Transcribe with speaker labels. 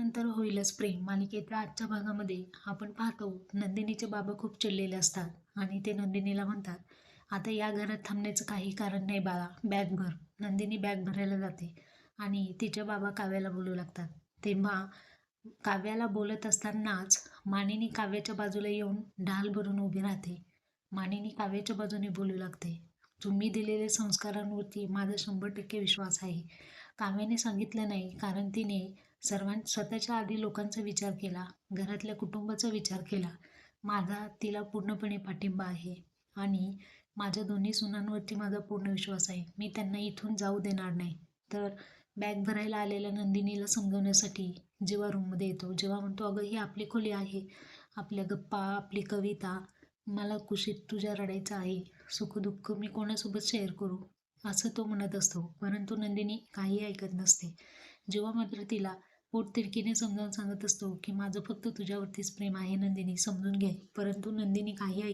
Speaker 1: केल्यानंतर होईलच प्रेम मालिकेच्या आजच्या भागामध्ये आपण पाहतो नंदिनीचे बाबा खूप चिडलेले असतात आणि ते नंदिनीला म्हणतात, आता या घरात थांबण्याचं काही कारण नाही बाळा, बॅग भर. नंदिनी बॅग भरायला जाते आणि तिचे बाबा काव्याला बोलू लागतात. तेव्हा काव्याला बोलत असतानाच मानिनी काव्याच्या बाजूला येऊन ढाल भरून उभी राहते. मानिनी काव्याच्या बाजूने बोलू लागते, तुम्ही दिलेल्या संस्कारांवरती माझा 100% विश्वास आहे. काव्याने सांगितलं नाही कारण तिने स्वतःच्या आधी लोकांचा विचार केला, घरातल्या कुटुंबाचा विचार केला. माझा तिला पूर्णपणे पाठिंबा आहे आणि माझ्या दोन्ही सुनांवरती माझा पूर्ण विश्वास आहे. मी त्यांना इथून जाऊ देणार नाही. तर बॅग भरायला आलेल्या नंदिनीला समजवण्यासाठी जेव्हा रूममध्ये येतो, जेव्हा म्हणतो, अगं ही आपली खोली आहे, आपल्या गप्पा, आपली कविता, मला कुशीत तुझ्या रडायचं आहे, सुखदुःख मी कोणासोबत शेअर करू, असं तो म्हणत असतो. परंतु नंदिनी काही ऐकत नसते. जेव्हा मात्र तिला पोटतिडकीने समजावून सांगत असतो की माझं फक्त तुझ्यावरतीच प्रेम आहे नंदिनी, समजून घे, परंतु नंदिनी काही